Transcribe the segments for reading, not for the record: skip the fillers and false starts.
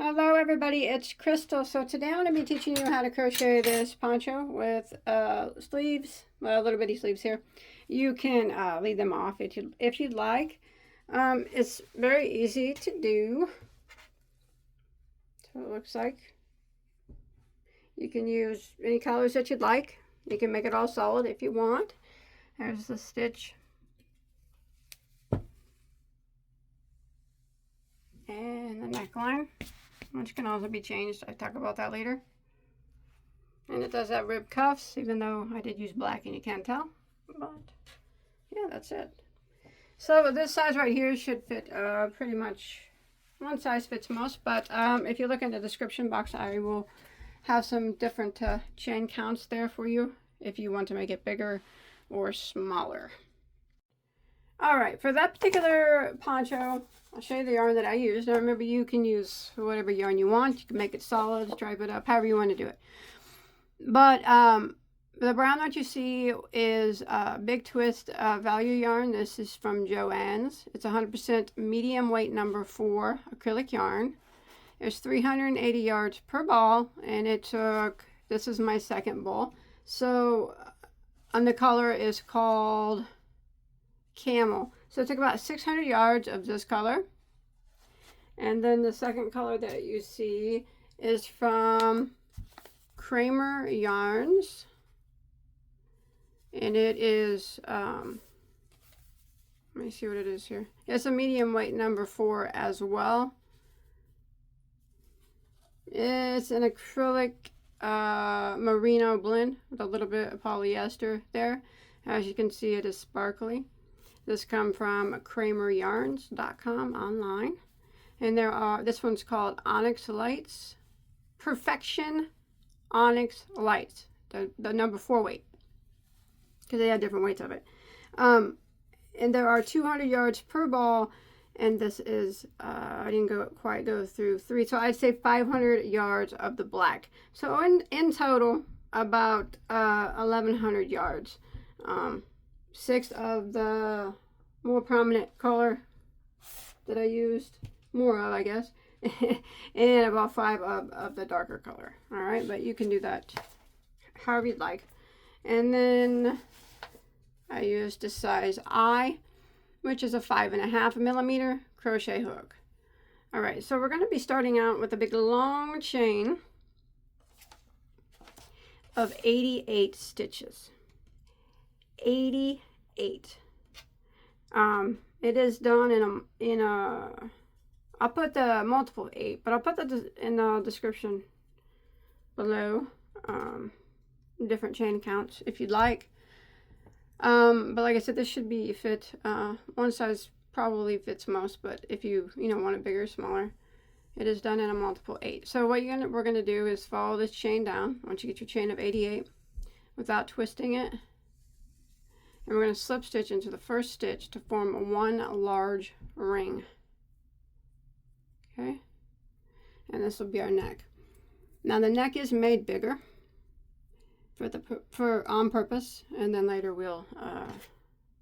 Hello everybody, it's Crystal. So today I'm going to be teaching you how to crochet this poncho with sleeves, well, little bitty sleeves here. You can leave them off if you'd like. It's very easy to do. So it looks like you can use any colors that you'd like. You can make it all solid if you want. There's the stitch. And the neckline, which can also be changed. I talk about that later. And it does have rib cuffs, even though I did use black and you can't tell. But yeah, that's it. So this size right here should fit pretty much, one size fits most. But if you look in the description box, I will have some different chain counts there for you if you want to make it bigger or smaller. All right, for that particular poncho, I'll show you the yarn that I used. Now remember, you can use whatever yarn you want. You can make it solid, stripe it up, however you want to do it. But the brown that you see is Big Twist value yarn. This is from Joann's. It's 100% medium weight number 4 acrylic yarn. There's 380 yards per ball, and it took, this is my second ball. So, and the color is called Camel. So it took about 600 yards of this color. And then the second color that you see is from Kramer Yarns. And it is, let me see what it is here. It's a medium weight number 4 as well. It's an acrylic merino blend with a little bit of polyester there. As you can see, it is sparkly. This comes from krameryarns.com online. And there are, this one's called Onyx Lights. Perfection Onyx Lights. The number 4 weight. Because they have different weights of it. And there are 200 yards per ball. And this is, I didn't quite go through 3. So I'd say 500 yards of the black. So in total, about 1,100 yards. 6 of the more prominent color that I used, more of, I guess, and about 5 of the darker color. All right, but you can do that however you'd like. And then I used a size I, which is a 5.5 millimeter crochet hook. All right, so we're going to be starting out with a big long chain of 88 stitches. 88. It is done in a I'll put the multiple 8, but I'll put that in the description below. Different chain counts if you'd like. But like I said, this should be fit. One size probably fits most, but if you want it bigger or smaller, it is done in a multiple 8. So what we're gonna do is follow this chain down once you get your chain of 88 without twisting it. And we're going to slip stitch into the first stitch to form one large ring. Okay? And this will be our neck. Now the neck is made bigger on purpose, and then later we'll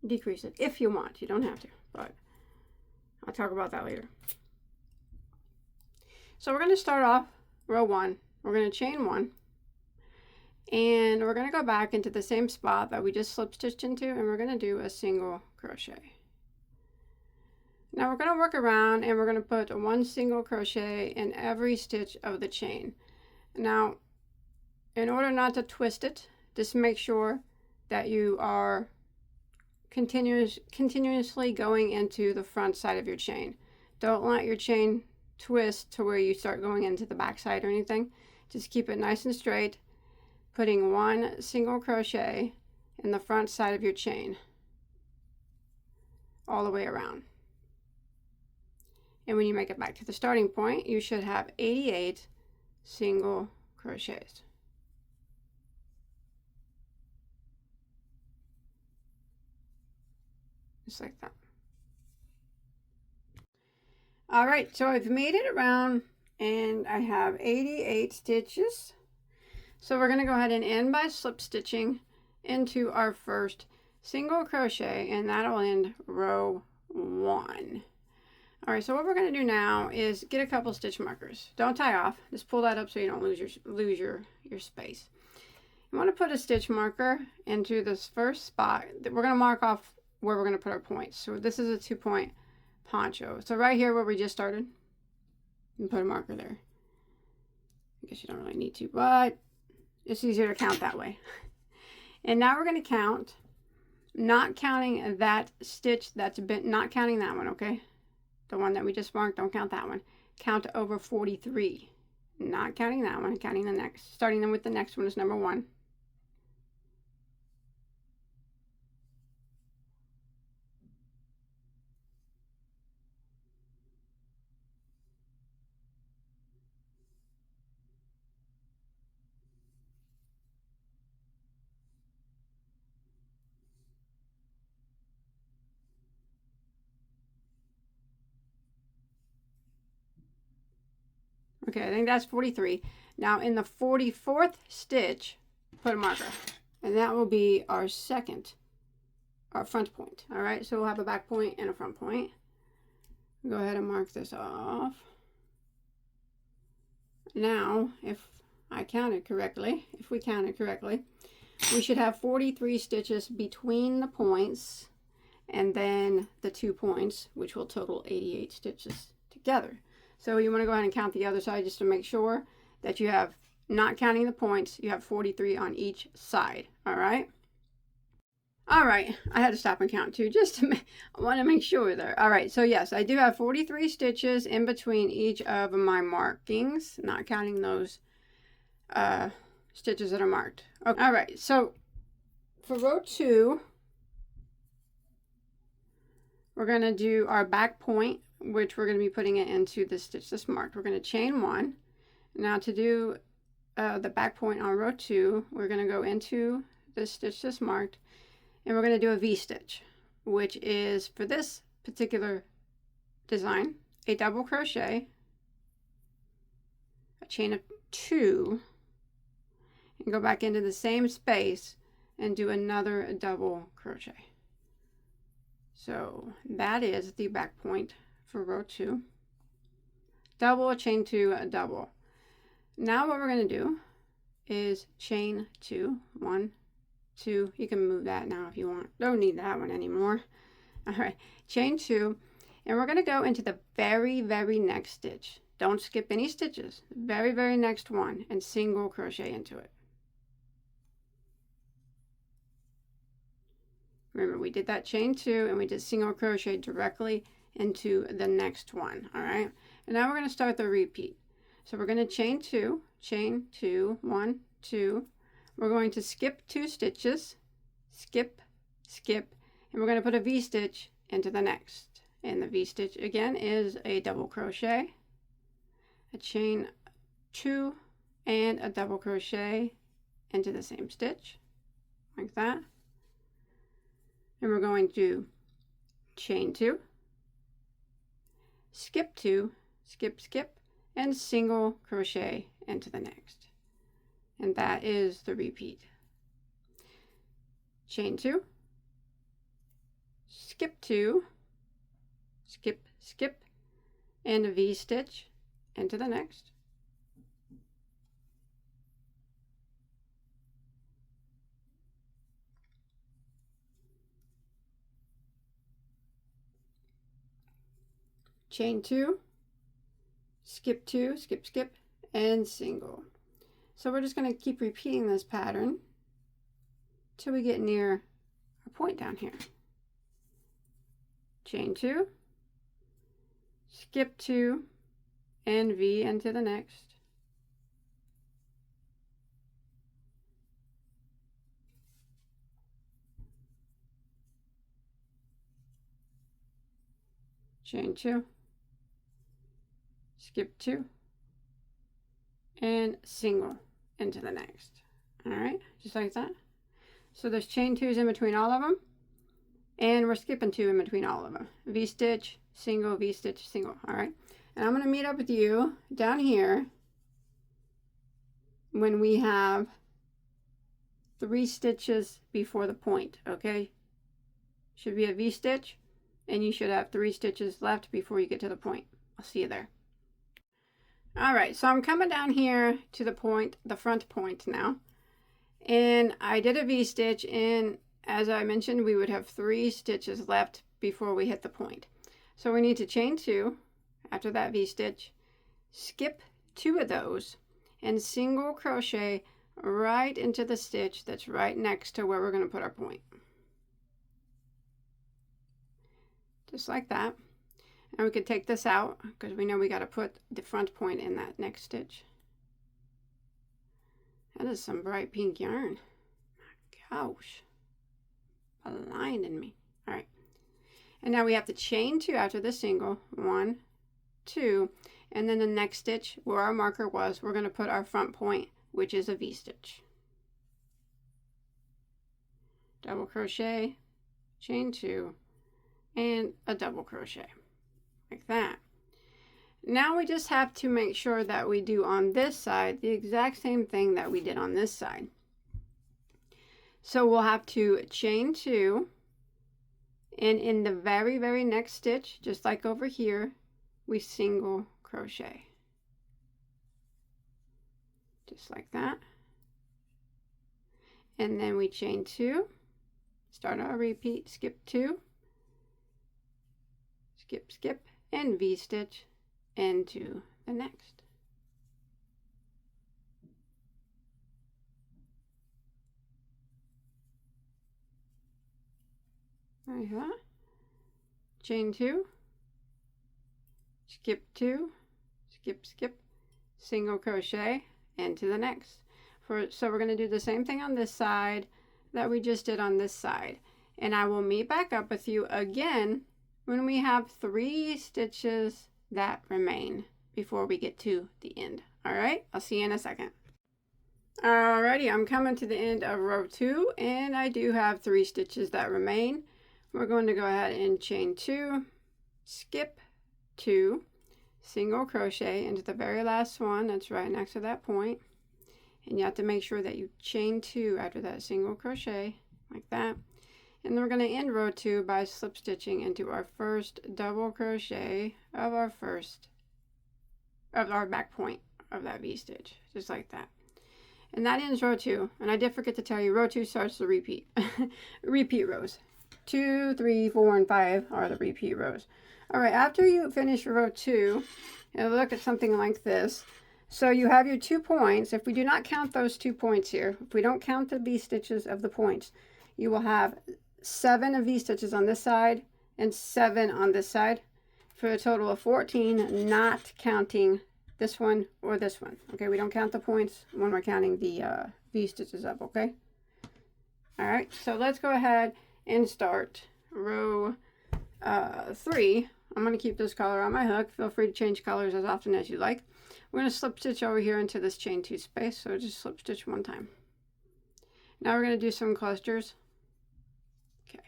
decrease it if you want. You don't have to, but I'll talk about that later. So we're going to start off row 1. We're going to chain 1. And we're going to go back into the same spot that we just slip stitched into, and we're going to do a single crochet. Now we're going to work around, and we're going to put 1 single crochet in every stitch of the chain. Now, in order not to twist it, just make sure that you are continuously going into the front side of your chain. Don't let your chain twist to where you start going into the back side or anything. Just keep it nice and straight, putting 1 single crochet in the front side of your chain all the way around. And when you make it back to the starting point, you should have 88 single crochets. Just like that. All right, so I've made it around and I have 88 stitches. So we're going to go ahead and end by slip stitching into our first single crochet, and that'll end row 1. All right, so what we're going to do now is get a couple stitch markers. Don't tie off. Just pull that up so you don't lose your space. You want to put a stitch marker into this first spot. We're going to mark off where we're going to put our points. So this is a 2-point poncho. So right here where we just started, you can put a marker there. I guess you don't really need to, but it's easier to count that way. And now we're going to count, not counting that stitch that's been, not counting that one, okay? The one that we just marked, don't count that one. Count over 43. Not counting that one, counting the next. Starting them with the next one is number 1. Okay, I think that's 43. Now in the 44th stitch, put a marker. And that will be our front point. All right, so we'll have a back point and a front point. Go ahead and mark this off. Now, if we counted correctly, we should have 43 stitches between the points and then the 2 points, which will total 88 stitches together. So you want to go ahead and count the other side just to make sure that you have, not counting the points, you have 43 on each side. All right. All right. I had to stop and count too, just to I want to make sure there. All right. So yes, I do have 43 stitches in between each of my markings, not counting those stitches that are marked. Okay. All right. So for row 2, we're going to do our back point, which we're going to be putting it into the stitch that's marked. We're going to chain 1. Now to do the back point on row 2, we're going to go into the stitch that's marked, and we're going to do a V-stitch, which is, for this particular design, a double crochet, a chain of 2, and go back into the same space and do another double crochet. So that is the back point for row 2. Double, a chain 2, a double. Now what we're going to do is chain 2, 1, 2. You can move that now if you want. Don't need that one anymore. All right, chain 2, and we're going to go into the very next stitch. Don't skip any stitches. Very next one, and single crochet into it. Remember, we did that chain 2 and we did single crochet directly into the next one. All right, and now we're going to start the repeat. So we're going to chain 2, 1, 2. We're going to skip 2 stitches, skip, and we're going to put a V-stitch into the next. And the V-stitch again is a double crochet, a chain 2, and a double crochet into the same stitch, like that. And we're going to chain 2, skip 2, skip, and single crochet into the next. And that is the repeat. Chain 2, skip 2, skip, and a V-stitch into the next. Chain 2, skip 2, skip, and single. So we're just going to keep repeating this pattern till we get near a point down here. Chain 2, skip 2, and V into the next. Chain 2, skip 2, and single into the next. All right, just like that. So there's chain 2s in between all of them, and we're skipping 2 in between all of them. V-stitch, single, V-stitch, single. All right, and I'm going to meet up with you down here when we have 3 stitches before the point. Okay, should be a V-stitch, and you should have 3 stitches left before you get to the point. I'll see you there. All right, so I'm coming down here to the point, the front point now, and I did a V-stitch, and as I mentioned, we would have 3 stitches left before we hit the point. So we need to chain 2 after that V-stitch, skip 2 of those, and single crochet right into the stitch that's right next to where we're going to put our point. Just like that. And we could take this out because we know we got to put the front point in that next stitch. That is some bright pink yarn. My gosh. Blinding me. All right. And now we have to chain 2 after the single. 1, 2. And then the next stitch where our marker was, we're going to put our front point, which is a V-stitch. Double crochet, chain 2, and a double crochet. Like that. Now we just have to make sure that we do on this side the exact same thing that we did on this side. So we'll have to chain 2, and in the very, very next stitch, just like over here, we single crochet. Just like that. And then we chain 2, start our repeat, skip 2, skip, skip, and V-stitch into the next. Like that. Chain 2, skip 2, skip, skip, single crochet into the next. So we're going to do the same thing on this side that we just did on this side. And I will meet back up with you again when we have 3 stitches that remain before we get to the end. All right, I'll see you in a second. Alrighty, I'm coming to the end of row 2, and I do have 3 stitches that remain. We're going to go ahead and chain 2, skip 2, single crochet into the very last one that's right next to that point. And you have to make sure that you chain 2 after that single crochet, like that. And then we're going to end row 2 by slip stitching into our first double crochet of our back point of that V-stitch, just like that. And that ends row 2. And I did forget to tell you, row 2 starts the repeat. Repeat rows. 2, 3, 4, and 5 are the repeat rows. All right, after you finish row 2, it'll look at something like this. So you have your 2 points. If we do not count those 2 points here, if we don't count the V-stitches of the points, you will have 7 of V-stitches on this side and 7 on this side for a total of 14, not counting this one or this one. Okay, we don't count the points when we're counting the V-stitches up, okay? All right, so let's go ahead and start row 3. I'm going to keep this color on my hook. Feel free to change colors as often as you like. We're going to slip stitch over here into this chain 2 space, so just slip stitch 1 time. Now we're going to do some clusters. Okay,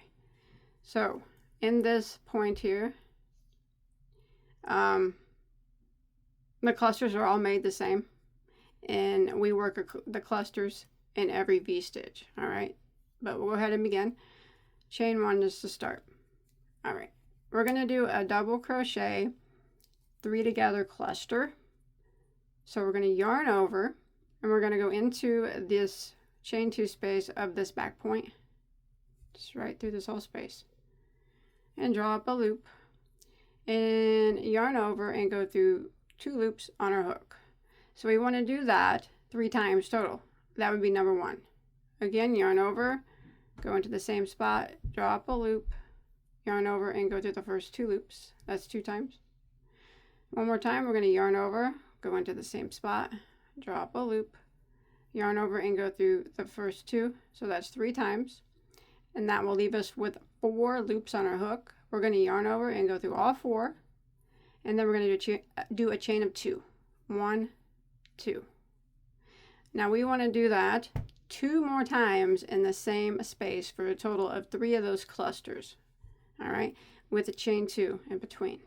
so in this point here, the clusters are all made the same, and we work the clusters in every V-stitch, all right? But we'll go ahead and begin. Chain 1 just to start. All right, we're going to do a double crochet, 3 together cluster. So we're going to yarn over, and we're going to go into this chain 2 space of this back point, just right through this whole space, and draw up a loop, and yarn over and go through 2 loops on our hook. So we want to do that 3 times total. That would be number 1. Again, yarn over, go into the same spot, draw up a loop, yarn over, and go through the first 2 loops. That's 2 times. One more time, we're going to yarn over, go into the same spot, draw up a loop, yarn over, and go through the first 2. So that's 3 times. And that will leave us with 4 loops on our hook. We're going to yarn over and go through all 4. And then we're going to do a chain of 2. 1, 2. Now we want to do that 2 more times in the same space for a total of 3 of those clusters. All right, with a chain 2 in between.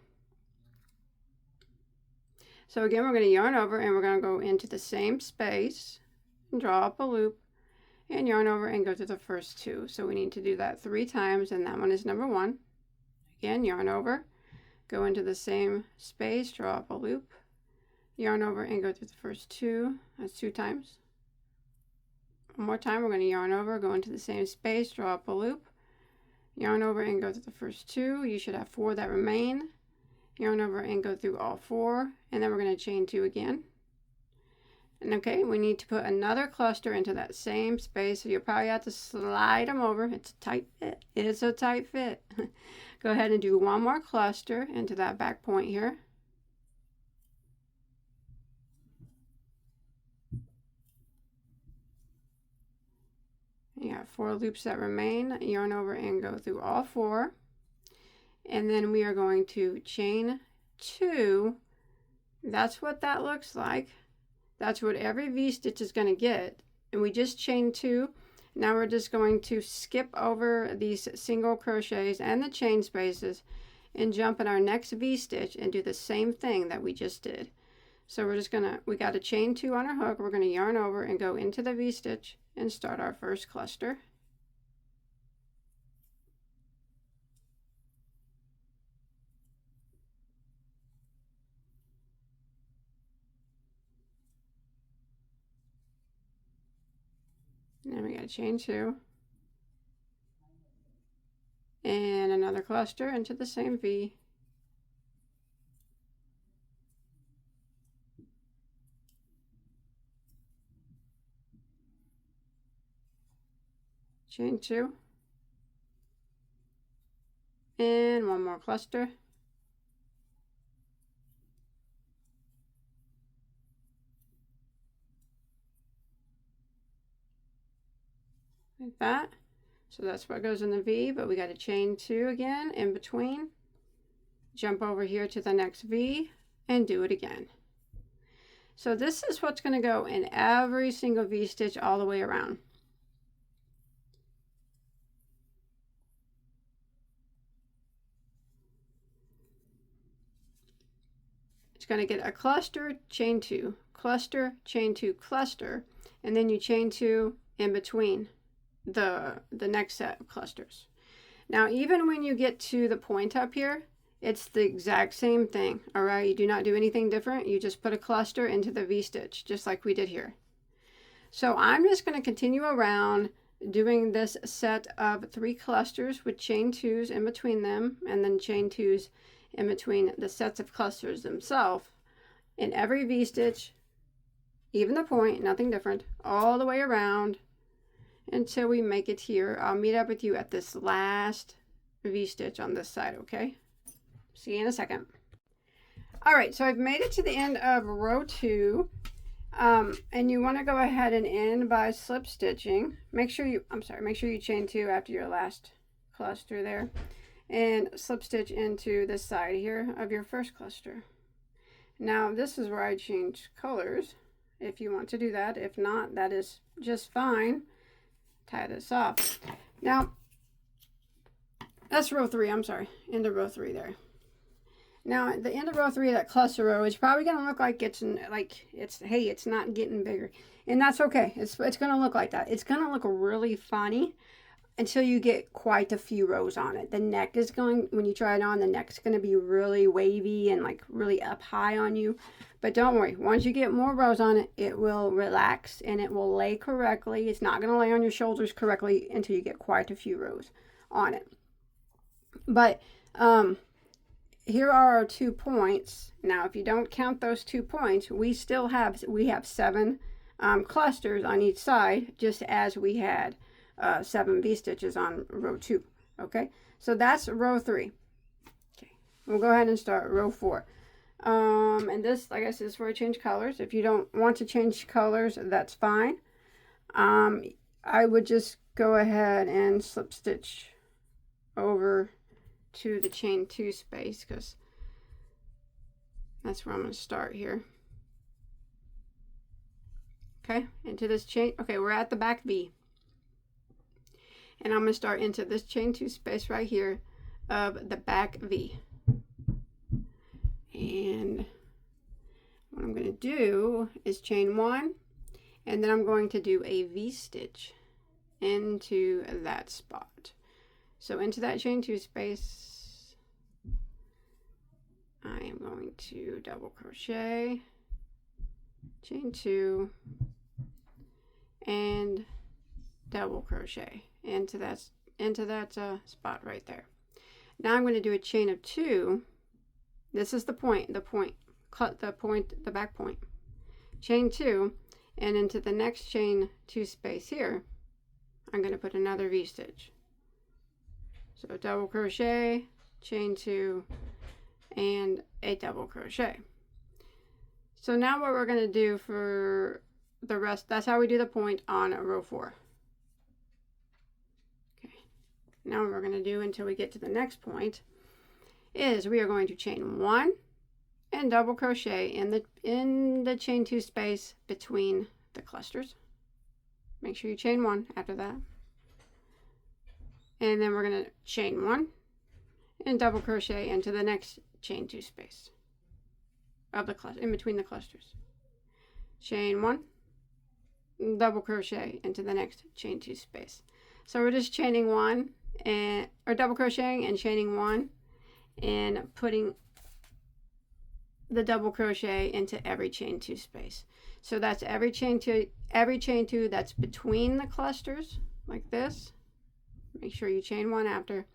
So again, we're going to yarn over, and we're going to go into the same space, and draw up a loop, and yarn over and go to the first 2. So we need to do that 3 times, and that one is number 1. Again, yarn over, go into the same space, draw up a loop, yarn over and go through the first two. That's 2 times. One more time, we're going to yarn over, go into the same space, draw up a loop, yarn over and go through the first 2. You should have 4 that remain. Yarn over and go through all 4, and then we're going to chain 2 again. And okay, we need to put another cluster into that same space, so you'll probably have to slide them over. It's a tight fit. It's a tight fit. Go ahead and do 1 more cluster into that back point here. You have 4 loops that remain. Yarn over and go through all 4. And then we are going to chain 2. That's what that looks like. That's what every V-stitch is going to get. And we just chained 2. Now we're just going to skip over these single crochets and the chain spaces and jump in our next V-stitch and do the same thing that we just did. So we're just gonna, we got a chain 2 on our hook. We're gonna yarn over and go into the V-stitch and start our first cluster. And then we got a chain 2 and another cluster into the same V. Chain 2 and 1 more cluster. Like that. So that's what goes in the V, but we got to chain 2 again in between, jump over here to the next V and do it again. So this is what's going to go in every single V-stitch all the way around. It's going to get a cluster, chain 2, cluster, chain 2, cluster, and then you chain 2 in between the next set of clusters. Now even when you get to the point up here, it's the exact same thing. All right, you do not do anything different. You just put a cluster into the V-stitch just like we did here. So I'm just going to continue around doing this set of 3 clusters with chain 2s in between them, and then chain 2s in between the sets of clusters themselves in every V-stitch, even the point, nothing different, all the way around until we make it here. I'll meet up with you at this last V-stitch on this side, okay? See you in a second. All right, so I've made it to the end of row 2, and you want to go ahead and end by slip stitching. Make sure you chain 2 after your last cluster there, and slip stitch into this side here of your first cluster. Now this is where I change colors if you want to do that. If not, that is just fine. Tie this off. Now that's row 3, I'm sorry, end of row 3 there. Now at the end of row 3, that cluster row is probably going to look like it's not getting bigger, and that's okay. It's going to look like that. It's going to look really funny until you get quite a few rows on it. The neck is going, when you try it on, the neck's going to be really wavy and like really up high on you. But don't worry, once you get more rows on it, it will relax and it will lay correctly. It's not going to lay on your shoulders correctly until you get quite a few rows on it. But here are our 2 points. Now, if you don't count those 2 points, we have 7 clusters on each side, just as we had 7 V-stitches on row 2. Okay, so that's row 3. Okay, we'll go ahead and start row 4. And this, like I said, is where I change colors. If you don't want to change colors, that's fine. I would just go ahead and slip stitch over to the chain 2 space, because that's where I'm going to start here. Okay, into this chain. Okay, we're at the back V, and I'm going to start into this chain 2 space right here of the back V. And what I'm going to do is chain 1, and then I'm going to do a V-stitch into that spot. So into that chain 2 space, I am going to double crochet, chain 2, and double crochet into that spot right there. Now I'm going to do a chain of 2. This is the back point. Chain 2, and into the next chain 2 space here, I'm going to put another V-stitch. So double crochet, chain 2, and a double crochet. So now what we're going to do for the rest, that's how we do the point on row 4. Okay. Now what we're going to do until we get to the next point is we are going to chain 1 and double crochet in the chain 2 space between the clusters. Make sure you chain 1 after that. And then we're going to chain 1 and double crochet into the next chain 2 space of the cluster, in between the clusters. Chain 1, double crochet into the next chain 2 space. So we're just chaining 1 or double crocheting and chaining 1 and putting the double crochet into every chain 2 space. So that's every chain 2 that's between the clusters, like this. Make sure you chain 1 after,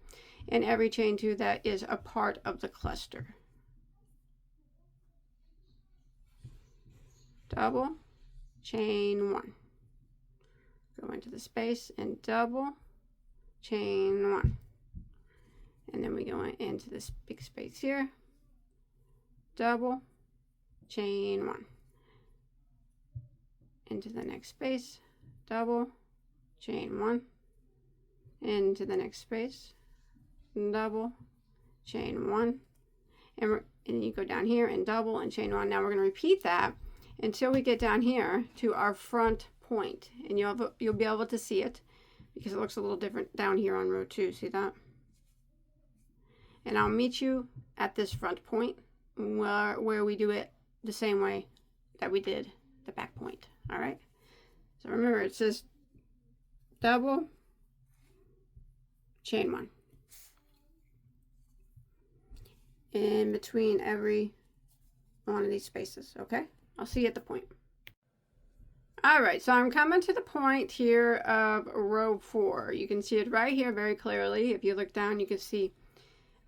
and every chain 2 that is a part of the cluster. Double, chain 1, go into the space and double, chain 1, and then we go into this big space here, double, chain 1, into the next space, double, chain 1, into the next space, double, chain 1, and you go down here and double and chain 1. Now we're going to repeat that until we get down here to our front point, and you'll be able to see it because it looks a little different down here on row 2. See that? And I'll meet you at this front point where we do it the same way that we did the back point. All right, so remember, it says double, chain 1 in between every one of these spaces. Okay, I'll see you at the point. All right, so I'm coming to the point here of row 4. You can see it right here very clearly. If you look down, you can see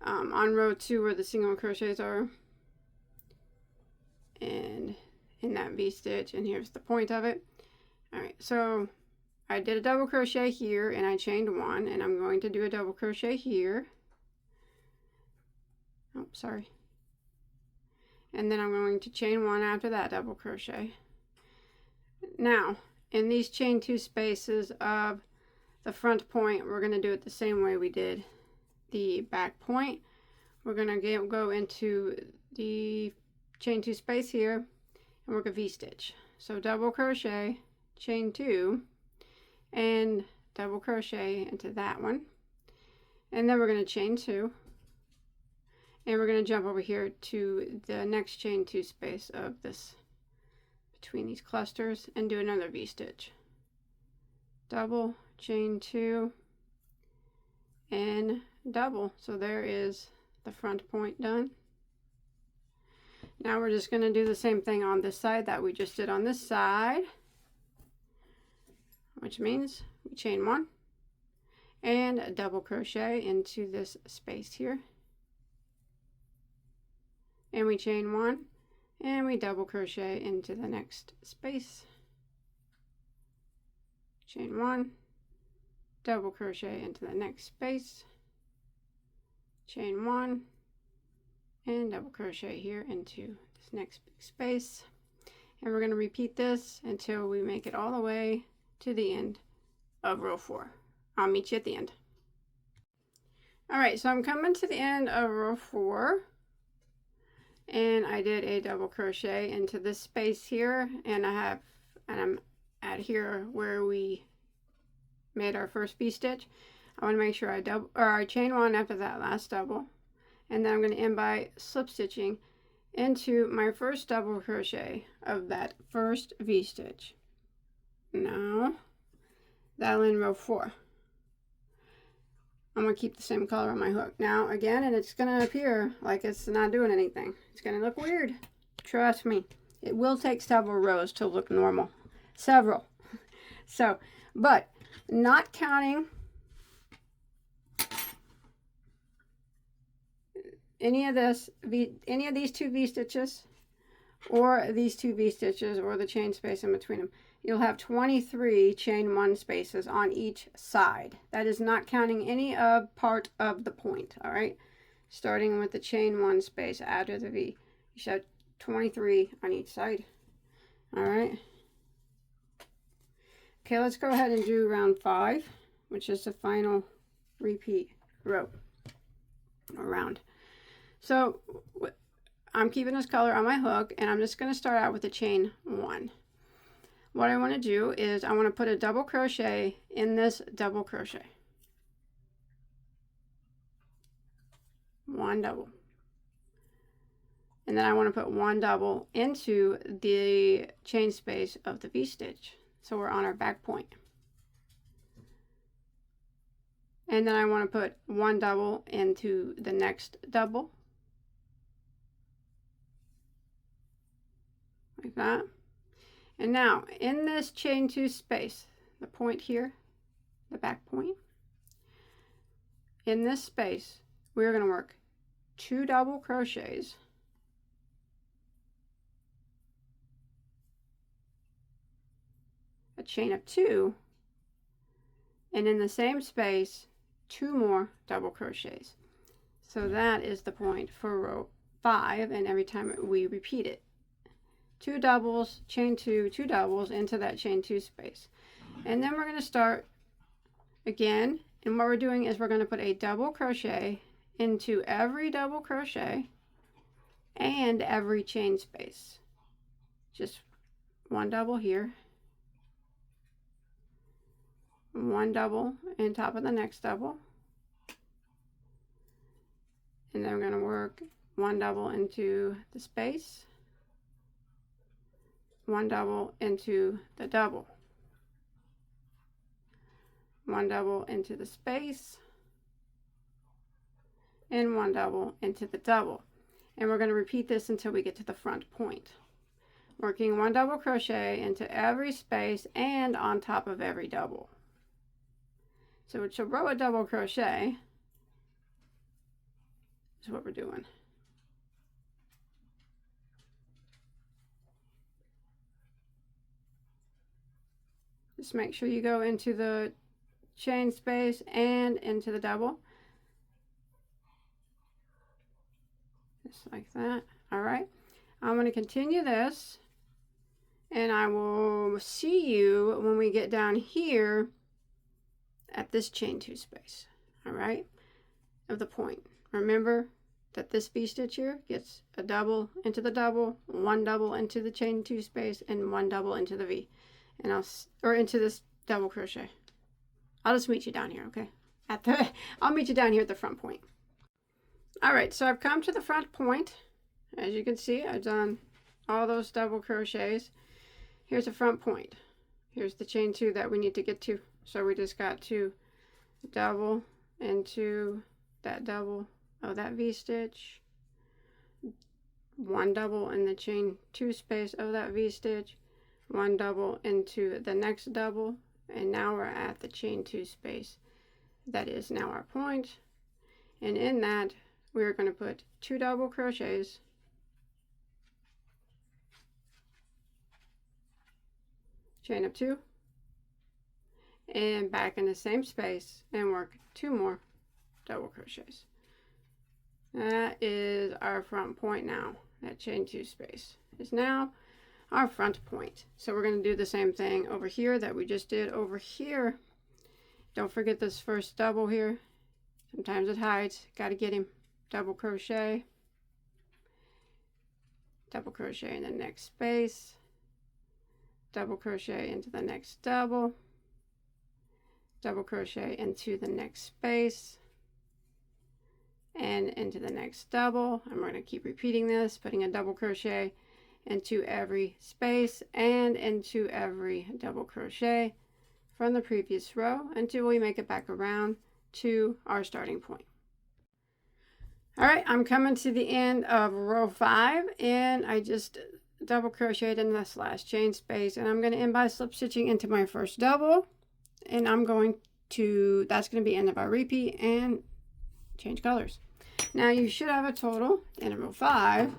on row 2 where the single crochets are, and in that V-stitch, and here's the point of it. All right, so I did a double crochet here and I chained 1, and I'm going to do a double crochet here. Oh, sorry. And then I'm going to chain 1 after that double crochet. Now, in these chain 2 spaces of the front point, we're going to do it the same way we did the back point. We're going to go into the chain 2 space here and work a V-stitch. So double crochet, chain 2, and double crochet into that one, and then we're going to chain 2, and we're going to jump over here to the next chain 2 space of this between these clusters and do another V-stitch. Double, chain 2, and double. So there is the front point done. Now we're just going to do the same thing on this side that we just did on this side, which means we chain 1 and a double crochet into this space here, and we chain 1 and we double crochet into the next space, chain 1, double crochet into the next space, chain 1, and double crochet here into this next big space. And we're going to repeat this until we make it all the way to the end of row 4. I'll meet you at the end. All right, so I'm coming to the end of row 4, and I did a double crochet into this space here, and I'm at here where we made our first V-stitch. I want to make sure I chain 1 after that last double, and then I'm going to end by slip stitching into my first double crochet of that first V-stitch. Now that'll end row 4. I'm going to keep the same color on my hook. Now, again, and it's going to appear like it's not doing anything. It's going to look weird. Trust me. It will take several rows to look normal. Several. So, but not counting any of these two V-stitches, or these two V-stitches, or the chain space in between them, you'll have 23 chain 1 spaces on each side. That is not counting any part of the point, all right? Starting with the chain 1 space after the V. You should have 23 on each side, all right? Okay, let's go ahead and do round 5, which is the final repeat row or round. So I'm keeping this color on my hook, and I'm just going to start out with the chain 1. What I want to do is I want to put a double crochet in this double crochet. 1 double. And then I want to put 1 double into the chain space of the V-stitch. So we're on our back point. And then I want to put 1 double into the next double. Like that. And now in this chain 2 space, the point here, the back point, in this space, we're going to work 2 double crochets, a chain of 2, and in the same space, 2 more double crochets. So that is the point for row 5, and every time we repeat it. 2 doubles, chain 2, 2 doubles into that chain 2 space. And then we're going to start again, and what we're doing is we're going to put a double crochet into every double crochet and every chain space. Just 1 double here, 1 double on top of the next double, and then we're going to work 1 double into the space, 1 double into the double, 1 double into the space, and 1 double into the double. And we're going to repeat this until we get to the front point, working 1 double crochet into every space and on top of every double. So it's a row of double crochet is what we're doing. Just make sure you go into the chain space and into the double. Just like that. All right. I'm going to continue this, and I will see you when we get down here at this chain 2 space. All right. Of the point. Remember that this V-stitch here gets a double into the double, 1 double into the chain 2 space, and 1 double into the V. And into this double crochet. I'll just meet you down here, okay? I'll meet you down here at the front point. All right, so I've come to the front point. As you can see, I've done all those double crochets. Here's the front point. Here's the chain 2 that we need to get to. So we just got to double into that double of that V-stitch, 1 double in the chain 2 space of that V-stitch, 1 double into the next double, and now we're at the chain 2 space. That is now our point. And in that, we're going to put 2 double crochets, chain of 2, and back in the same space, and work 2 more double crochets. That is our front point now. That chain 2 space is now our front point. So we're going to do the same thing over here that we just did over here. Don't forget this first double here. Sometimes it hides. Got to get him. Double crochet in the next space, double crochet into the next double crochet into the next space, and into the next double. And we're going to keep repeating this, putting a double crochet into every space and into every double crochet from the previous row until we make it back around to our starting point. All right, I'm coming to the end of row 5, and I just double crocheted in this last chain space, and I'm going to end by slip stitching into my first double, and I'm going to, that's going to be end of our repeat and change colors. Now you should have a total in row 5,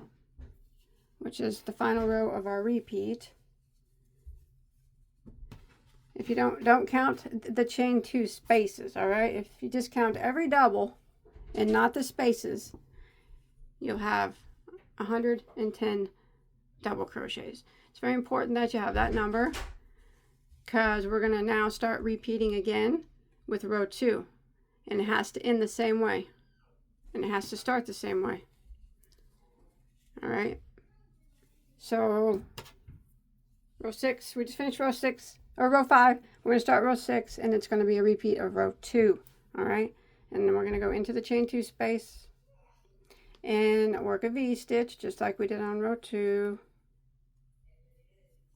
which is the final row of our repeat. If you don't count the chain 2 spaces, all right? If you just count every double and not the spaces, you'll have 110 double crochets. It's very important that you have that number, because we're going to now start repeating again with row 2, and it has to end the same way, and it has to start the same way. All right, so row 6, we just finished row 6, or row 5. We're going to start row 6, and it's going to be a repeat of row 2. All right, and then we're going to go into the chain 2 space and work a V-stitch just like we did on row 2.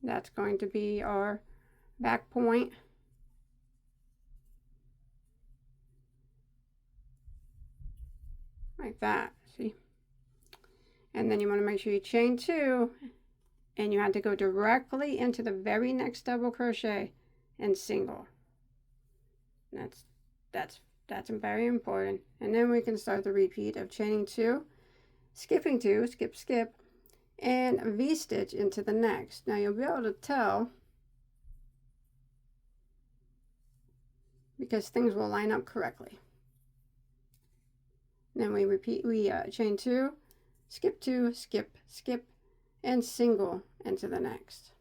That's going to be our back point. Like that, see? And then you want to make sure you chain 2, and you have to go directly into the very next double crochet and single. That's very important. And then we can start the repeat of chaining 2, skipping 2, skip, skip, and V-stitch into the next. Now you'll be able to tell because things will line up correctly. Then we repeat, chain 2, skip 2, skip, skip, and single into the next.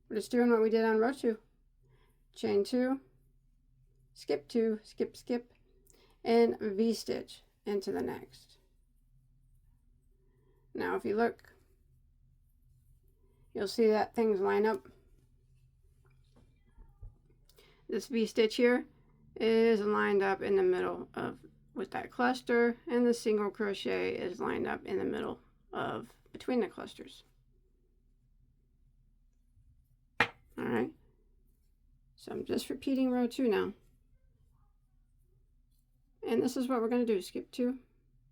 We're just doing what we did on row 2. Chain 2, skip 2, skip, skip, and V-stitch into the next. Now if you look, you'll see that things line up. This V-stitch here is lined up in the middle of with that cluster, and the single crochet is lined up in the middle of between the clusters. All right, so I'm just repeating row 2 now, and this is what we're going to do. Skip 2,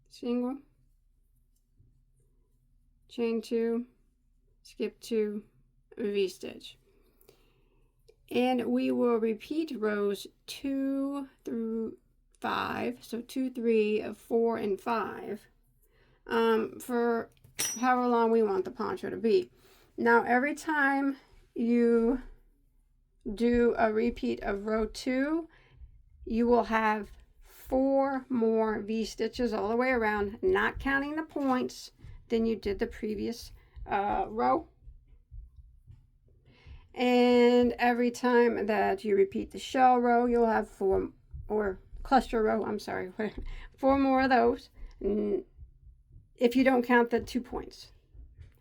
single, chain 2, skip 2, V-stitch. And we will repeat rows 2 through 5, so 2, 3, 4, and 5, for however long we want the poncho to be. Now every time you do a repeat of row 2, you will have 4 more V-stitches all the way around, not counting the points, than you did the previous row. And every time that you repeat the shell row, you'll have 4, or cluster row, I'm sorry, 4 more of those, if you don't count the 2 points.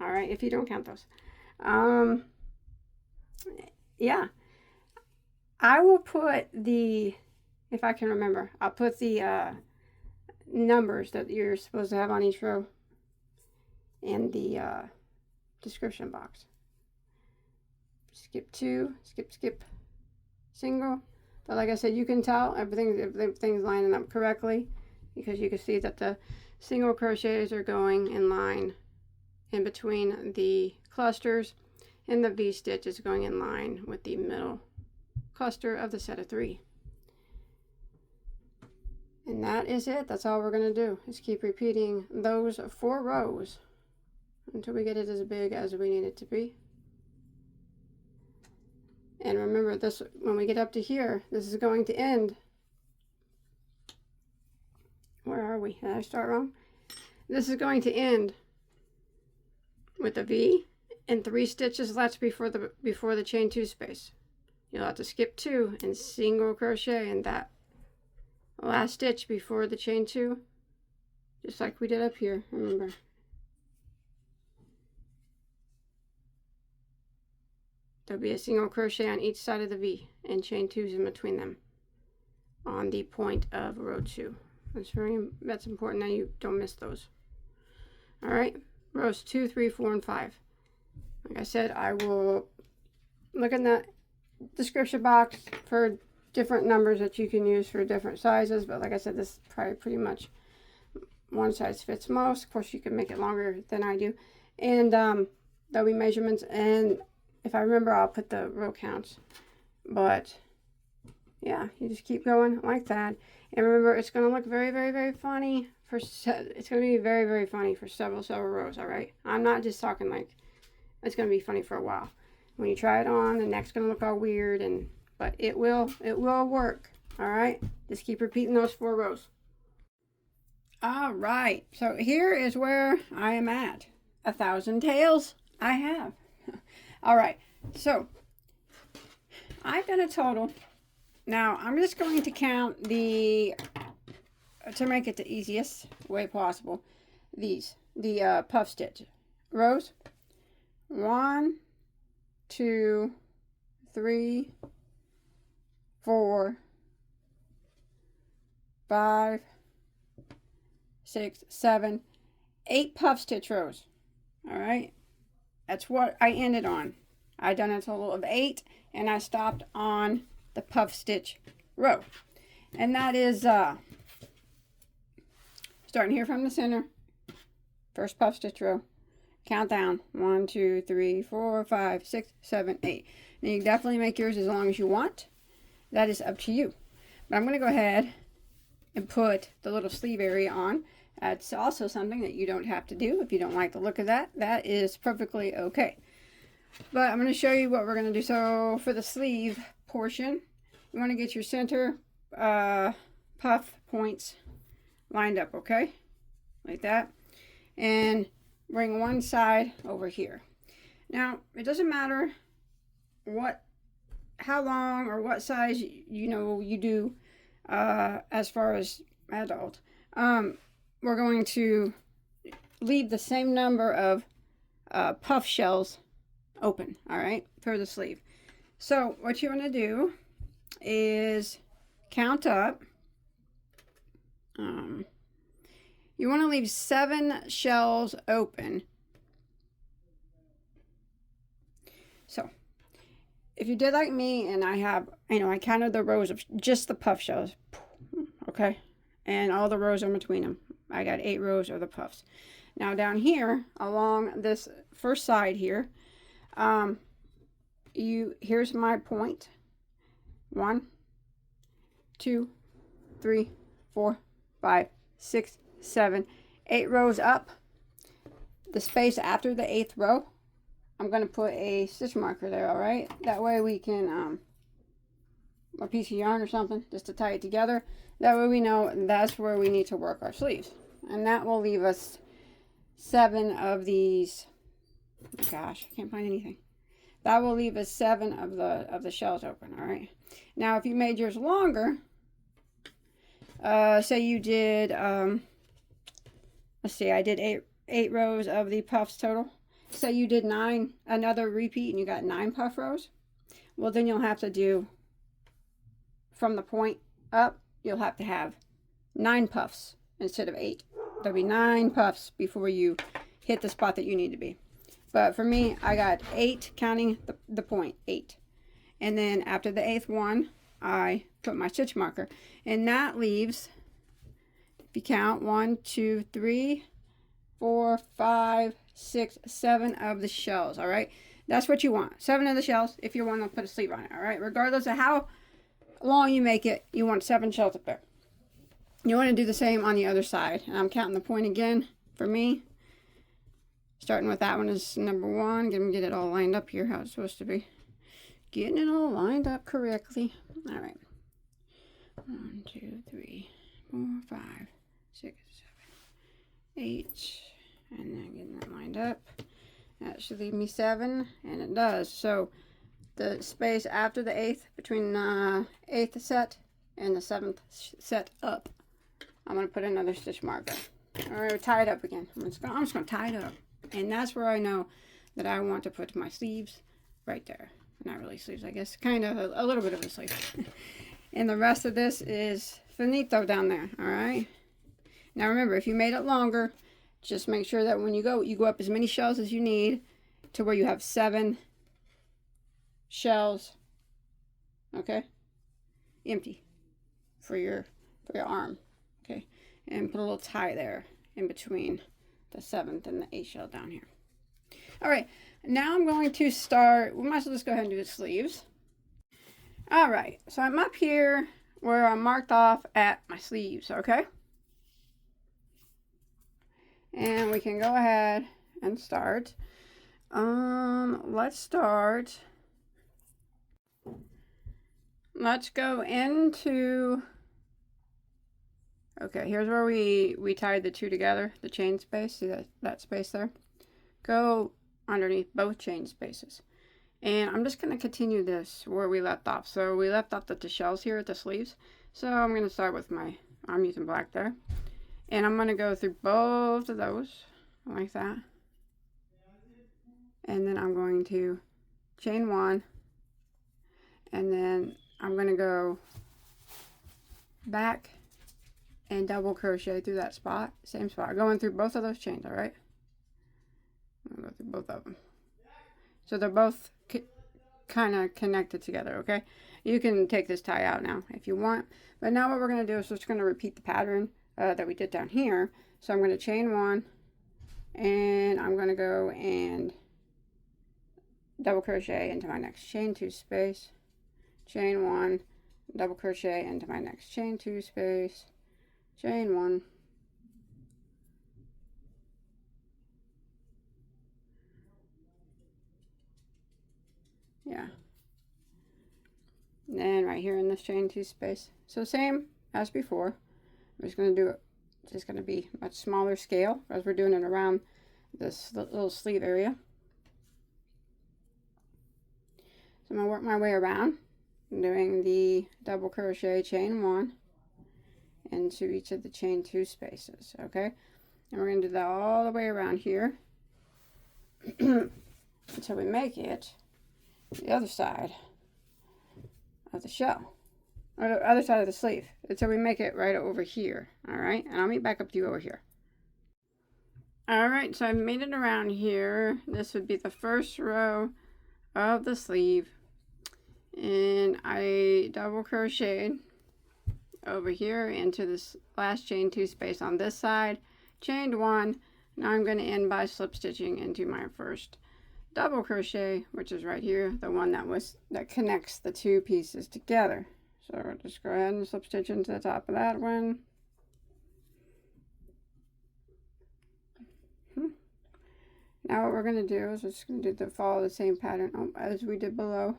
All right, if you don't count those. Yeah, I will put the, if I can remember, I'll put the numbers that you're supposed to have on each row in the description box. Skip 2, skip, skip, single. But like I said, you can tell everything's lining up correctly, because you can see that the single crochets are going in line in between the clusters, and the V-stitch is going in line with the middle cluster of the set of 3. And that is it. That's all we're going to do, is keep repeating those 4 rows until we get it as big as we need it to be. And remember this, when we get up to here, this is going to end. Where are we? Did I start wrong? This is going to end with a V and 3 stitches left before the chain 2 space. You'll have to skip 2 and single crochet in that last stitch before the chain 2, just like we did up here, remember. There'll be a single crochet on each side of the V and chain 2s in between them on the point of row 2. That's important that you don't miss those. All right, rows 2, 3, 4, and 5. Like I said, I will look in the description box for different numbers that you can use for different sizes, but like I said, this is probably pretty much one size fits most. Of course, you can make it longer than I do, and there'll be measurements, and if I remember, I'll put the row counts. But yeah, you just keep going like that, and remember, it's going to look very, very, very funny for it's going to be very, very funny for several rows. All right, I'm not just talking like it's going to be funny for a while. When you try it on, the neck's going to look all weird, but it will work. All right, just keep repeating those 4 rows. All right, so here is where I am at. 1,000 tails I have. All right, so I've done a total. Now I'm just going to count to make it the easiest way possible. The puff stitch rows. 1, 2, 3, 4, 5, 6, 7, 8 puff stitch rows. All right, that's what I ended on. I done a total of 8, and I stopped on the puff stitch row, and that is starting here from the center, first puff stitch row. Count down 1, 2, 3, 4, 5, 6, 7, 8. Now you can definitely make yours as long as you want. That is up to you. But I'm going to go ahead and put the little sleeve area on. That's also something that you don't have to do. If you don't like the look of that, that is perfectly okay. But I'm going to show you what we're going to do. So for the sleeve portion, you want to get your center puff points lined up, okay? Like that. And bring one side over here. Now, it doesn't matter how long or what size you do as far as adult. We're going to leave the same number of puff shells open, all right, for the sleeve. So what you want to do is count up. You want to leave 7 shells open. So if you did like me, and I counted the rows of just the puff shells, okay, and all the rows in between them. I got 8 rows of the puffs. Now down here along this first side here, here's my point. 1, 2, 3, 4, 5, 6, 7, 8 rows up. The space after the 8th row, I'm going to put a stitch marker there, all right? That way we can, a piece of yarn or something, just to tie it together. That way we know that's where we need to work our sleeves. And that will leave us 7 of these. Oh gosh, I can't find anything. That will leave us 7 of the shells open, all right? Now, if you made yours longer, say you did, let's see, I did 8 rows of the puffs total. Say you did 9, another repeat, and you got 9 puff rows. Well, then you'll have to do, from the point up, you'll have to have 9 puffs instead of 8. There'll be 9 puffs before you hit the spot that you need to be. But for me, I got 8, counting the point, 8. And then after the 8th one, I put my stitch marker. And that leaves, if you count, 1, 2, 3, 4, 5, 6, 7 of the shells, all right? That's what you want, 7 of the shells if you want to put a sleeve on it, all right? Regardless of how long you make it, you want 7 shells up there. You want to do the same on the other side. And I'm counting the point again for me. Starting with that one is number 1. Get it all lined up here how it's supposed to be. Getting it all lined up correctly. All right. 1, 2, 3, 4, 5, 6, 7, 8. And then getting that lined up. That should leave me 7, and it does. So the space after the 8th, between the 8th set and the 7th set up, I'm going to put another stitch marker. Or tie it up again. I'm just going to tie it up. And that's where I know that I want to put my sleeves right there. Not really sleeves, I guess. Kind of a little bit of a sleeve. And the rest of this is finito down there, all right? Now remember, if you made it longer, just make sure that when you go up as many shells as you need to where you have 7 shells, okay? empty for your arm. Okay, and put a little tie there in between the 7th and the 8th shell down here. All right, now I'm going to start. We might as well just go ahead and do the sleeves. All right, so I'm up here where I'm marked off at my sleeves, okay? And we can go ahead and start. Let's start. Let's go into, okay, here's where we tied the 2 together, the chain space. See that space there? Go underneath both chain spaces. And I'm just going to continue this where we left off. So we left off at the shells here at the sleeves. So I'm going to start with I'm using black there. And I'm going to go through both of those like that. And then I'm going to chain 1. And then I'm going to go back and double crochet through that spot. Same spot. Going through both of those chains, alright? I'm going to go through both of them. So they're both kind of connected together, okay? You can take this tie out now if you want. But now what we're going to do is just going to repeat the pattern that we did down here. So I'm going to chain 1. And I'm going to go and double crochet into my next chain 2 space. Chain 1. Double crochet into my next chain 2 space. Chain 1. Yeah. And then right here in this chain 2 space. So same as before. I'm just going to do it. It's just going to be much smaller scale as we're doing it around this little sleeve area. So I'm going to work my way around, doing the double crochet chain 1 into each of the chain 2 spaces. Okay. And we're going to do that all the way around here until we make it the other side of the shell, or the other side of the sleeve, until we make it right over here. All right, and I'll meet back up to you over here. All right, so I've made it around here. This would be the first row of the sleeve, and I double crocheted over here into this last chain 2 space on this side, chained 1. Now I'm going to end by slip stitching into my first double crochet, which is right here, the one that connects the 2 pieces together. So we'll just go ahead and slip stitch into the top of that one. Now what we're going to do is we're just going to follow the same pattern as we did below.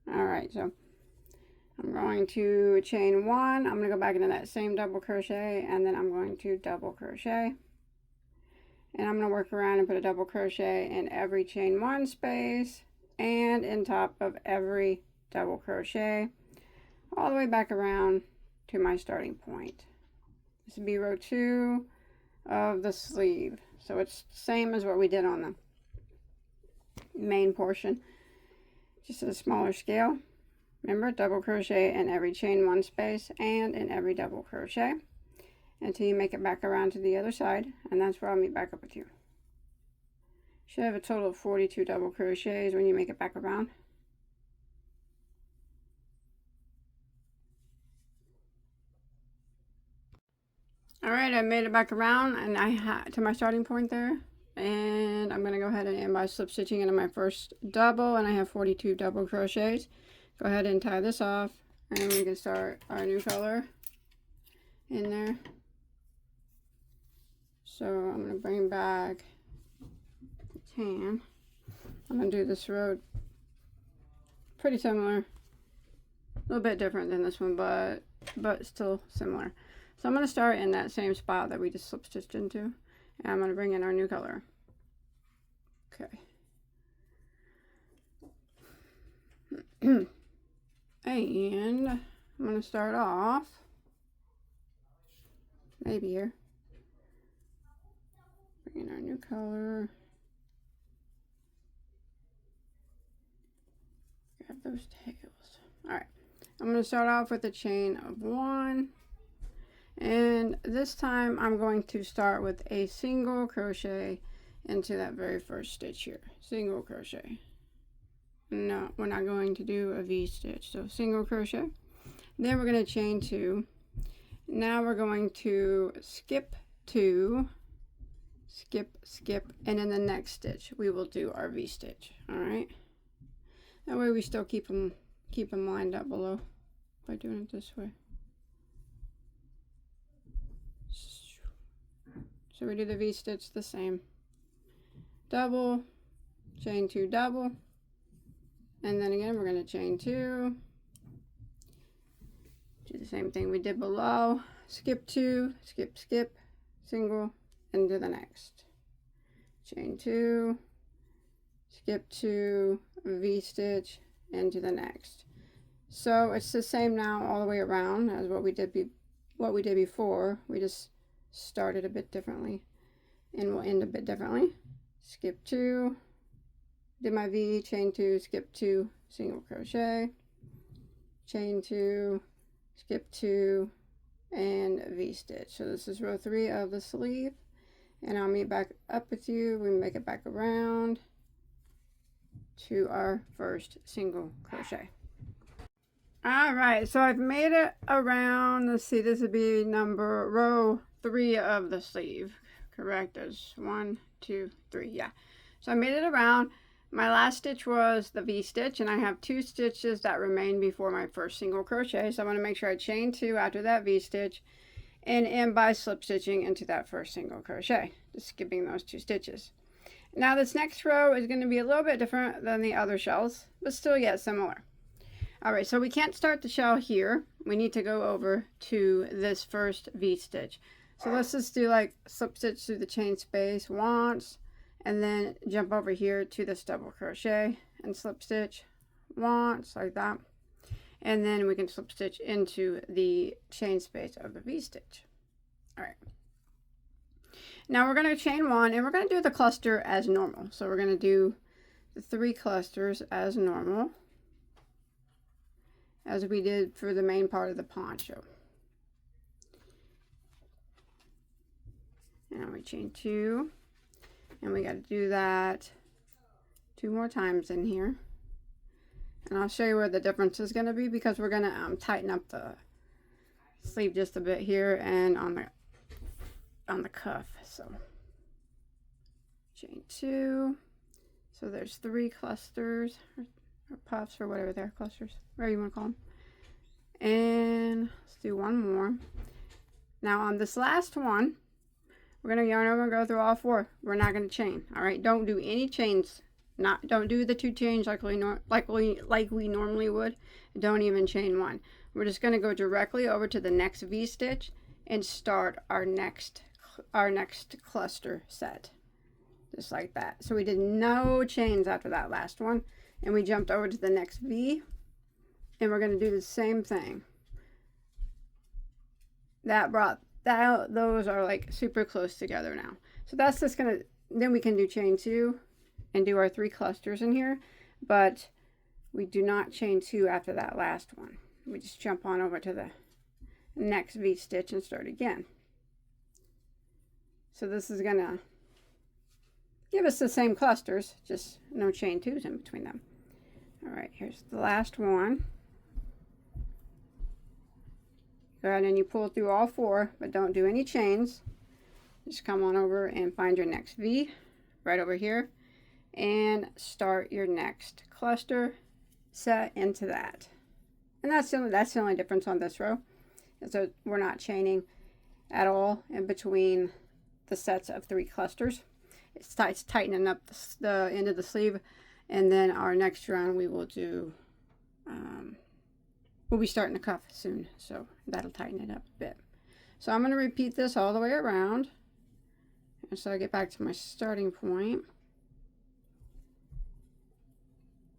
Alright, so I'm going to chain 1. I'm going to go back into that same double crochet, and then I'm going to double crochet. And I'm going to work around and put a double crochet in every chain 1 space and in top of every double crochet all the way back around to my starting point. This will be row 2 of the sleeve. So it's the same as what we did on the main portion, just at a smaller scale. Remember, double crochet in every chain 1 space and in every double crochet until you make it back around to the other side, and that's where I'll meet back up with you. Should have a total of 42 double crochets when you make it back around. Alright, I made it back around and to my starting point there, and I'm going to go ahead and end by slip stitching into my first double, and I have 42 double crochets. Go ahead and tie this off, and we can start our new color in there. So I'm going to bring back the tan. I'm going to do this row pretty similar, a little bit different than this one, but still similar. So I'm going to start in that same spot that we just slip stitched into, and I'm going to bring in our new color. Okay. And I'm going to start off maybe here. Bring in our new color. Grab those tails. Alright, I'm going to start off with a chain of 1. And this time I'm going to start with a single crochet into that very first stitch here. Single crochet. No, we're not going to do a V-stitch. So single crochet. Then we're going to chain 2. Now we're going to skip 2, skip, and in the next stitch we will do our V-stitch. All right. That way we still keep them lined up below by doing it this way. So we do the V-stitch the same. Double, chain 2, double, and then again we're going to chain 2. Do the same thing we did below. Skip 2, skip, single, into the next. Chain 2, skip 2, V-stitch, into the next. So it's the same now all the way around as what we did before. We just started a bit differently, and we'll end a bit differently. Skip 2, did my V, chain 2, skip 2, single crochet, chain 2, skip 2, and V-stitch. So this is row 3 of the sleeve, and I'll meet back up with you. We make it back around to our first single crochet. All right, so I've made it around, let's see, this would be row 3 of the sleeve. Correct, as 1, 2, 3, yeah. So I made it around. My last stitch was the V-stitch, and I have 2 stitches that remain before my first single crochet. So I want to make sure I chain 2 after that V-stitch and end by slip stitching into that first single crochet, just skipping those 2 stitches. Now this next row is going to be a little bit different than the other shells, but still yet similar. All right, so we can't start the shell here. We need to go over to this first V-stitch. So let's just do like slip stitch through the chain space once, and then jump over here to this double crochet and slip stitch once, like that. And then we can slip stitch into the chain space of the V-stitch. All right. Now we're going to chain 1, and we're going to do the cluster as normal. So we're going to do the 3 clusters as normal, as we did for the main part of the poncho. And we chain 2, and we got to do that 2 more times in here. And I'll show you where the difference is going to be, because we're going to tighten up the sleeve just a bit here and on the cuff. So chain 2. So there's 3 clusters or puffs or whatever they're, clusters, whatever you want to call them. And let's do 1 more. Now on this last one, we're going to yarn over and go through all 4. We're not going to chain. All right, don't do any chains. Don't do the 2 chains like we normally would. Don't even chain 1. We're just going to go directly over to the next V-stitch and start our next cluster set, just like that. So we did no chains after that last one, and we jumped over to the next V, and we're going to do the same thing. Those are like super close together now. So that's just gonna, then we can do chain 2 and do our 3 clusters in here, but we do not chain 2 after that last one. We just jump on over to the next V-stitch and start again. So this is gonna give us the same clusters, just no chain 2s in between them. All right, here's the last one. Go ahead and you pull through all 4, but don't do any chains. Just come on over and find your next V right over here and start your next cluster set into that. And that's the only difference on this row. So we're not chaining at all in between the sets of 3 clusters. It's tightening up the end of the sleeve, and then our next round we will do we'll be starting the cuff soon, so that'll tighten it up a bit. So I'm going to repeat this all the way around, and so I get back to my starting point.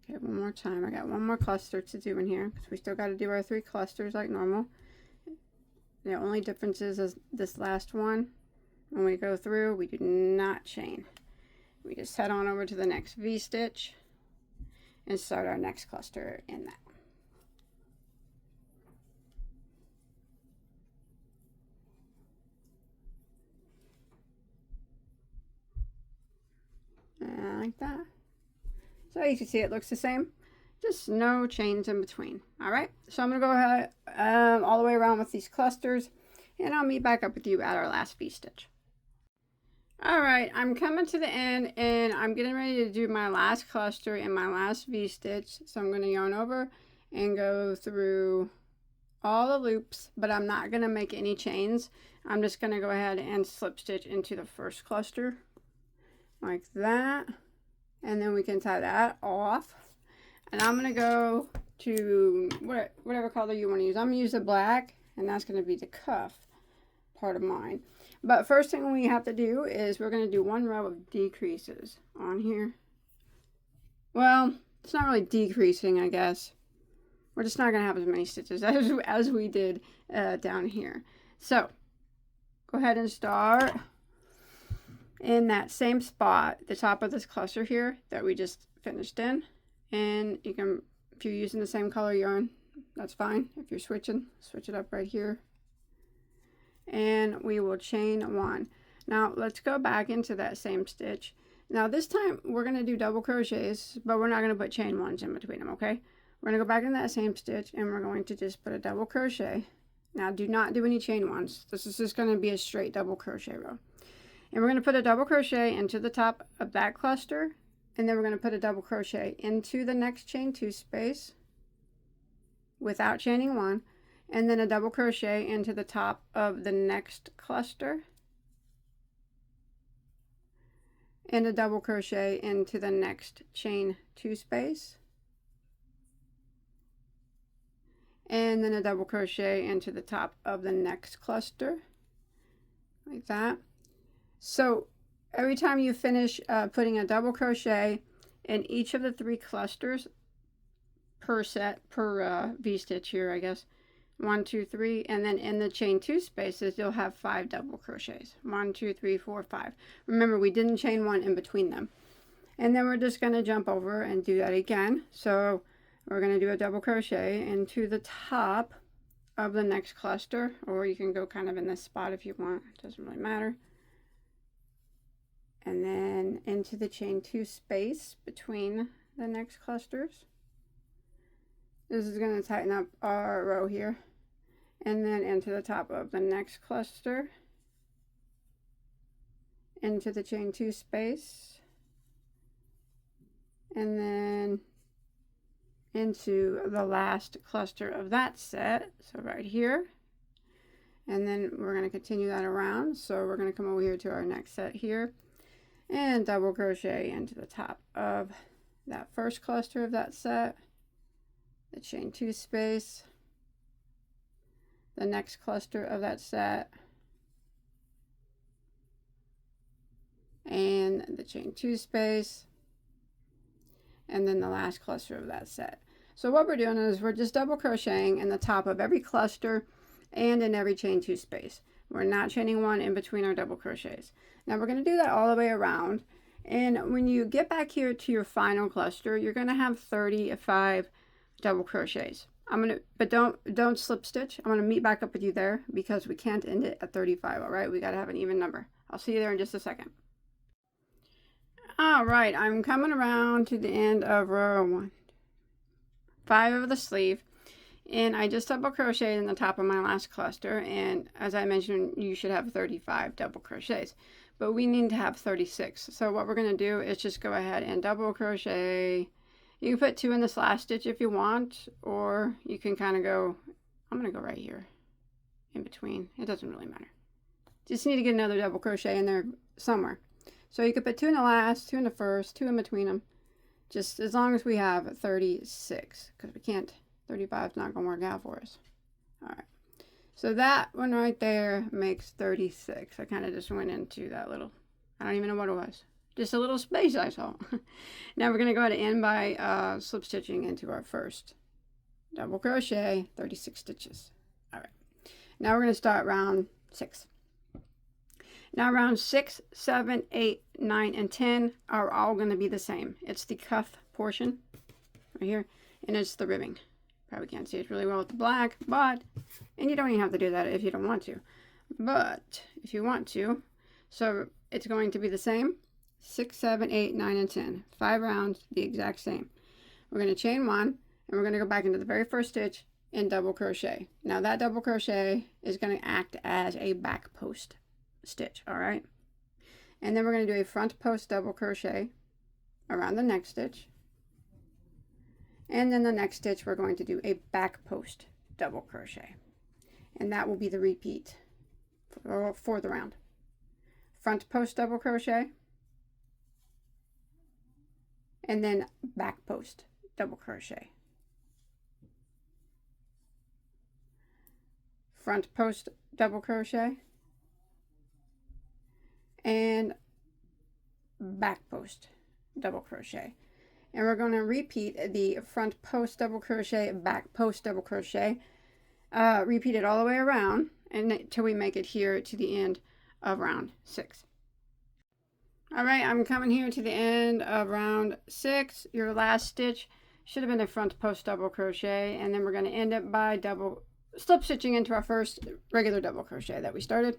Okay, one more time. I got 1 more cluster to do in here, because we still got to do our 3 clusters like normal. The only difference is this last one, when we go through, we do not chain. We just head on over to the next V-stitch and start our next cluster in that. and like that. So you can see it looks the same, just no chains in between. All right, so I'm gonna go ahead all the way around with these clusters, and I'll meet back up with you at our last V-stitch. All right, I'm coming to the end, and I'm getting ready to do my last cluster and my last V-stitch. So I'm gonna yarn over and go through all the loops, but I'm not gonna make any chains. I'm just gonna go ahead and slip stitch into the first cluster like that, and then we can tie that off. And I'm gonna go to whatever color you want to use. I'm gonna use the black, and that's gonna be the cuff part of mine. But first thing we have to do is we're gonna do one row of decreases on here. Well, it's not really decreasing, I guess. We're just not gonna have as many stitches as we did down here. So go ahead and start in that same spot, the top of this cluster here that we just finished in. And you can, if you're using the same color yarn, that's fine. If you're switching, switch it up right here. And we will chain one. Now let's go back into that same stitch. Now this time we're going to do double crochets, but we're not going to put chain ones in between them, okay? We're going to go back in that same stitch, and we're going to just put a double crochet. Now do not do any chain ones. This is just going to be a straight double crochet row. And we're going to put a double crochet into the top of that cluster, and then we're going to put a double crochet into the next chain 2 space without chaining one, and then a double crochet into the top of the next cluster, and a double crochet into the next chain 2 space, and then a double crochet into the top of the next cluster like that. So every time you finish putting a double crochet in each of the 3 clusters per set, per V-stitch here, I guess, 1, 2, 3, and then in the chain 2 spaces you'll have 5 double crochets. 1, 2, 3, 4, 5. Remember, we didn't chain one in between them. And then we're just going to jump over and do that again. So we're going to do a double crochet into the top of the next cluster, or you can go kind of in this spot if you want, it doesn't really matter. And then into the chain 2 space between the next clusters. This is going to tighten up our row here. And then into the top of the next cluster, into the chain 2 space, and then into the last cluster of that set, so right here. And then we're going to continue that around, so we're going to come over here to our next set here and double crochet into the top of that first cluster of that set, the chain 2 space, the next cluster of that set, and the chain 2 space, and then the last cluster of that set. So what we're doing is we're just double crocheting in the top of every cluster and in every chain 2 space. We're not chaining one in between our double crochets. Now we're going to do that all the way around, and when you get back here to your final cluster, you're going to have 35 double crochets. But don't slip stitch. I'm gonna meet back up with you there because we can't end it at 35. All right, we got to have an even number. I'll see you there in just a second. All right, I'm coming around to the end of row 1, 5 of the sleeve, and I just double crocheted in the top of my last cluster. And as I mentioned, you should have 35 double crochets, but we need to have 36. So what we're gonna do is just go ahead and double crochet. You can put 2 in this last stitch if you want, or you can kind of go, I'm going to go right here in between. It doesn't really matter. Just need to get another double crochet in there somewhere. So you could put 2 in the last, 2 in the first, 2 in between them. Just as long as we have 36, because we can't, 35 is not going to work out for us. All right. So that one right there makes 36. I kind of just went into that little, I don't even know what it was. Just a little space I saw. Now we're going to go ahead and end by slip stitching into our first double crochet, 36 stitches. All right. Now we're going to start round 6. Now round 6, 7, 8, 9, and 10 are all going to be the same. It's the cuff portion right here, and it's the ribbing. Probably can't see it really well with the black, but, and you don't even have to do that if you don't want to. But if you want to, so it's going to be the same. 6, 7, 8, 9, and 10. 5 rounds, the exact same. We're going to chain 1, and we're going to go back into the very first stitch and double crochet. Now that double crochet is going to act as a back post stitch, all right? And then we're going to do a front post double crochet around the next stitch. And then the next stitch we're going to do a back post double crochet. And that will be the repeat for the round. Front post double crochet, and then back post double crochet. Front post double crochet, and back post double crochet. And we're going to repeat the front post double crochet, back post double crochet, repeat it all the way around until we make it here to the end of round 6. All right, I'm coming here to the end of round 6. Your last stitch should have been a front post double crochet, and then we're going to end it by slip stitching into our first regular double crochet that we started,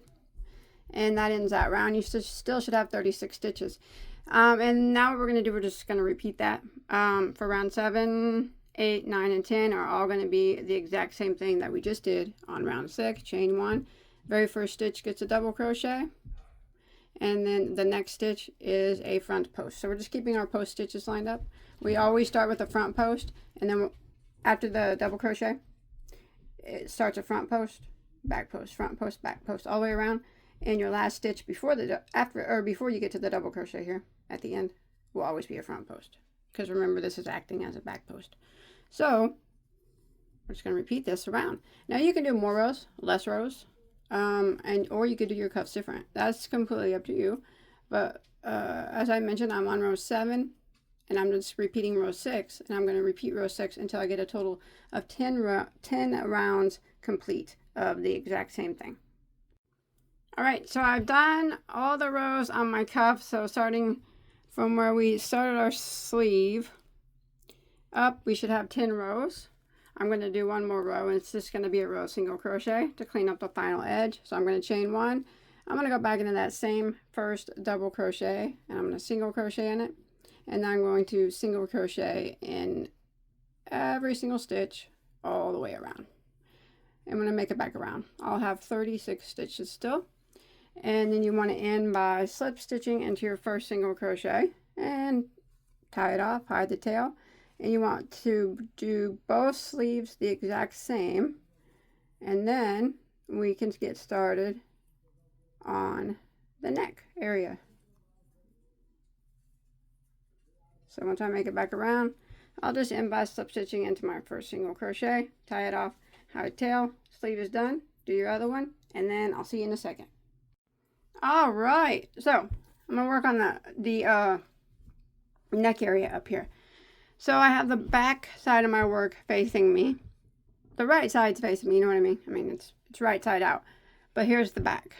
and that ends that round. You still should have 36 stitches. And now what we're going to do, we're just going to repeat that for round 7, 8, 9, and 10 are all going to be the exact same thing that we just did on round 6. Chain 1, very first stitch gets a double crochet, and then the next stitch is a front post. So we're just keeping our post stitches lined up. We always start with a front post, and then after the double crochet it starts a front post, back post, front post, back post, all the way around. And your last stitch before you get to the double crochet here at the end will always be a front post, because remember, this is acting as a back post. So we're just going to repeat this around. Now you can do more rows, less rows, or you could do your cuffs different. That's completely up to you. But as I mentioned, I'm on row 7, and I'm just repeating row 6, and I'm going to repeat row 6 until I get a total of 10 rounds complete of the exact same thing. All right, so I've done all the rows on my cuff. So starting from where we started our sleeve up, we should have 10 rows. I'm going to do one more row, and it's just going to be a row of single crochet to clean up the final edge. So I'm going to chain 1. I'm going to go back into that same first double crochet, and I'm going to single crochet in it. And then I'm going to single crochet in every single stitch all the way around. I'm going to make it back around. I'll have 36 stitches still. And then you want to end by slip stitching into your first single crochet and tie it off, hide the tail. And you want to do both sleeves the exact same, and then we can get started on the neck area. So once I make it back around, I'll just end by slip stitching into my first single crochet, tie it off, hide tail, sleeve is done, do your other one, and then I'll see you in a second. All right, so I'm gonna work on the neck area up here. So I have the back side of my work facing me. The right side's facing me, you know what I mean? I mean, it's right side out. But here's the back.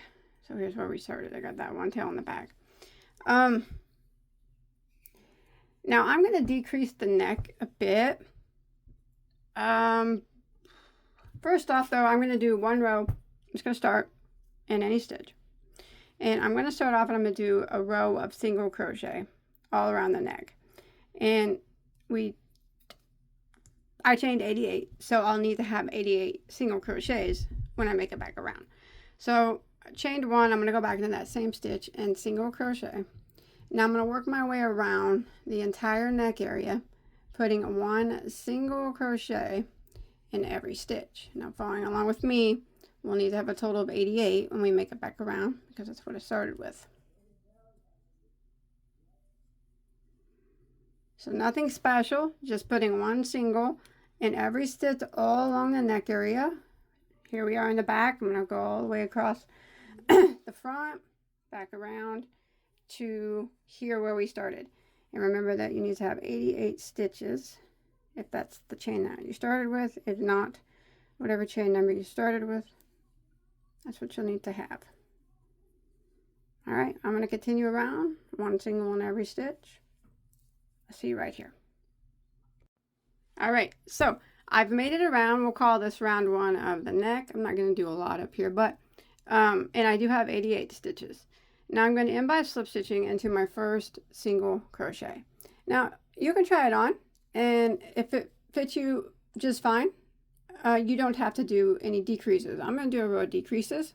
So here's where we started. I got that one tail in the back. Now I'm going to decrease the neck a bit. First off, though, I'm going to do one row. I'm just going to start in any stitch. And I'm going to start off and I'm going to do a row of single crochet all around the neck. And I chained 88, so I'll need to have 88 single crochets when I make it back around. So I chained 1, I'm going to go back into that same stitch and single crochet. Now I'm going to work my way around the entire neck area, putting 1 single crochet in every stitch. Now following along with me, we'll need to have a total of 88 when we make it back around, because that's what I started with. So nothing special, just putting 1 single in every stitch all along the neck area. Here we are in the back. I'm going to go all the way across the front, back around to here where we started. And remember that you need to have 88 stitches if that's the chain that you started with. If not, whatever chain number you started with, that's what you'll need to have. All right, I'm going to continue around, 1 single in every stitch. I'll see you right here. All right, so I've made it around. We'll call this round 1 of the neck. I'm not going to do a lot up here, but and I do have 88 stitches. Now I'm going to end by slip stitching into my first single crochet. Now you can try it on, and if it fits you just fine, you don't have to do any decreases. I'm going to do a row of decreases.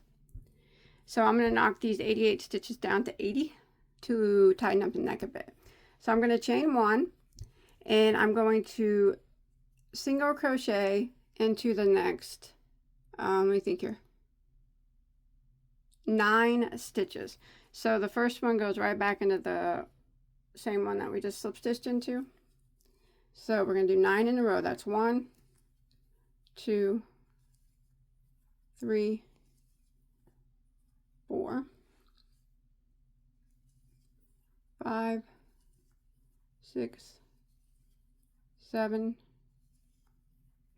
So I'm going to knock these 88 stitches down to 80 to tighten up the neck a bit. So I'm going to chain 1, and I'm going to single crochet into the next, let me think here, 9 stitches. So the first one goes right back into the same one that we just slip stitched into. So we're going to do 9 in a row. That's 1, 2, 3, 4, 5, 6, 7,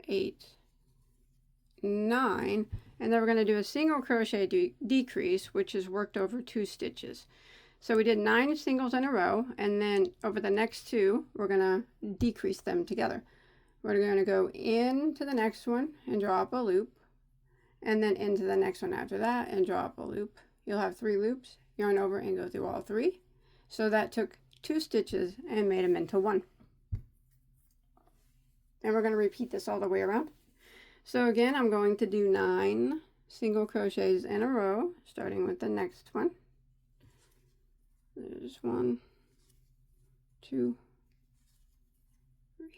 8, 9, and then we're going to do a single crochet decrease, which is worked over 2 stitches. So we did 9 singles in a row, and then over the next 2 we're going to decrease them together. We're going to go into the next one and draw up a loop, and then into the next one after that and draw up a loop. You'll have 3 loops, yarn over and go through all 3. So that took 2 stitches and made them into 1. And we're going to repeat this all the way around. So again, I'm going to do 9 single crochets in a row, starting with the next one. There's 1, 2, 3,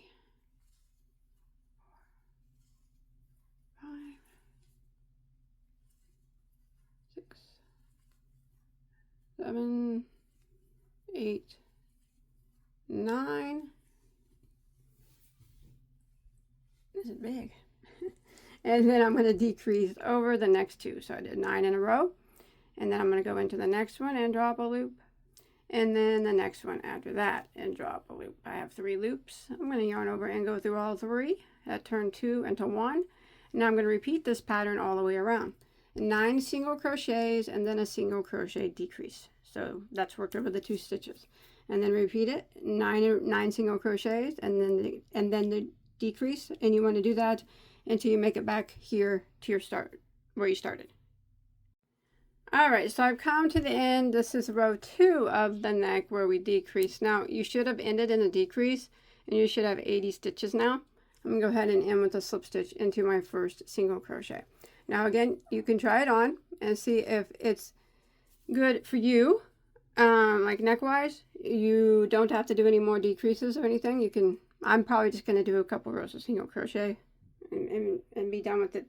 4, 5, 6, 7, 8, 9. This is big. And then I'm going to decrease over the next 2. So I did 9 in a row, and then I'm going to go into the next one and draw up a loop, and then the next one after that and draw up a loop. I have 3 loops. I'm going to yarn over and go through all 3. That turned 2 into 1. Now I'm going to repeat this pattern all the way around. 9 single crochets and then a single crochet decrease. So that's worked over the 2 stitches. And then repeat it, 9 single crochets and then the decrease, and you want to do that until you make it back here to your start where you started. Alright, so I've come to the end. This is row 2 of the neck where we decrease. Now you should have ended in a decrease, and you should have 80 stitches now. I'm going to go ahead and end with a slip stitch into my first single crochet. Now again, you can try it on and see if it's good for you. Like neck wise, you don't have to do any more decreases or anything. You can, I'm probably just going to do a couple rows of single crochet and be done with it.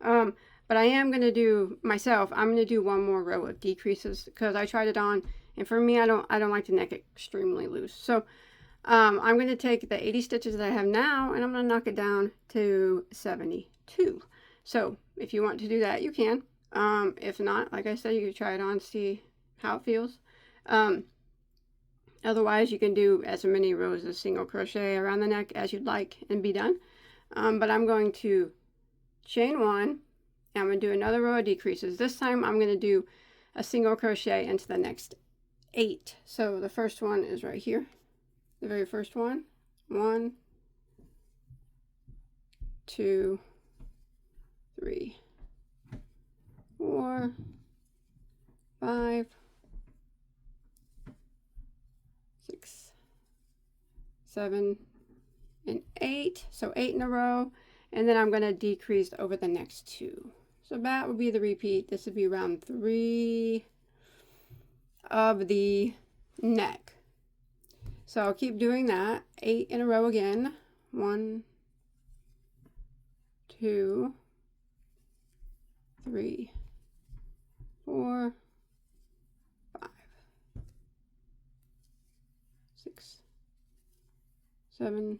But I am going to do myself, I'm going to do 1 more row of decreases because I tried it on, and for me I don't like the neck extremely loose. So I'm going to take the 80 stitches that I have now, and I'm going to knock it down to 72. So if you want to do that, you can. If not, like I said, you can try it on, see how it feels. Otherwise, you can do as many rows of single crochet around the neck as you'd like and be done. But I'm going to chain 1, and I'm going to do another row of decreases. This time I'm going to do a single crochet into the next 8. So the first one is right here, the very first one. 1, 2, 3, 4, 5, 6, 7, and 8. So 8 in a row, and then I'm going to decrease over the next 2. So that would be the repeat. This would be round 3 of the neck. So I'll keep doing that. 8 in a row again. 1, 2, 3, 4, 5, 6, 7,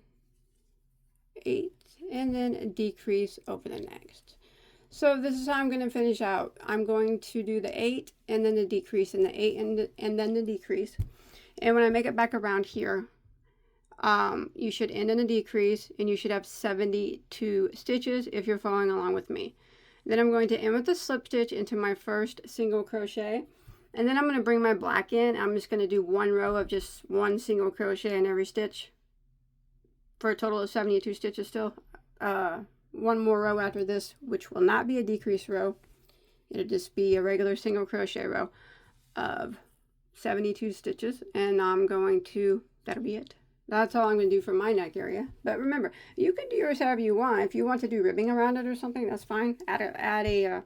8, and then a decrease over the next. So this is how I'm going to finish out. I'm going to do the 8 and then the decrease, and the 8 and then the decrease. And when I make it back around here, you should end in a decrease, and you should have 72 stitches if you're following along with me. Then I'm going to end with a slip stitch into my first single crochet, and then I'm going to bring my black in. I'm just going to do 1 row of just 1 single crochet in every stitch for a total of 72 stitches still. 1 more row after this, which will not be a decrease row. It'll just be a regular single crochet row. of 72 stitches, and I'm going to, that'll be it. That's all I'm going to do for my neck area. But remember, you can do yours however you want. If you want to do ribbing around it or something, that's fine. Add a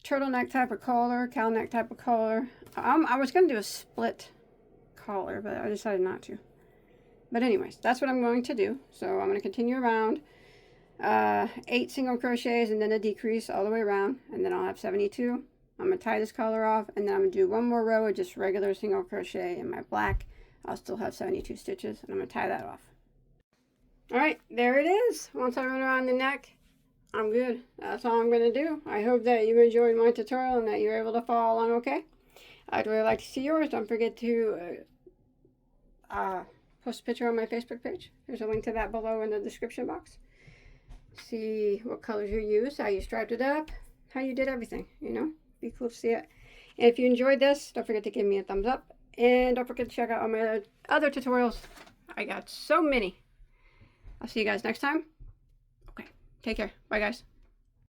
turtleneck type of collar, cow neck type of collar. I was going to do a split collar, but I decided not to. But anyways, that's what I'm going to do. So I'm going to continue around 8 single crochets and then a decrease all the way around, and then I'll have 72. I'm going to tie this collar off, and then I'm going to do one more row of just regular single crochet in my black. I'll still have 72 stitches, and I'm going to tie that off. Alright, there it is. Once I run around the neck, I'm good. That's all I'm going to do. I hope that you enjoyed my tutorial and that you're able to follow along okay. I'd really like to see yours. Don't forget to post a picture on my Facebook page. There's a link to that below in the description box. See what colors you used, how you striped it up, how you did everything, you know. Be cool to see it. And if you enjoyed this, don't forget to give me a thumbs up. And don't forget to check out all my other tutorials. I got so many. I'll see you guys next time. Okay, take care. Bye, guys.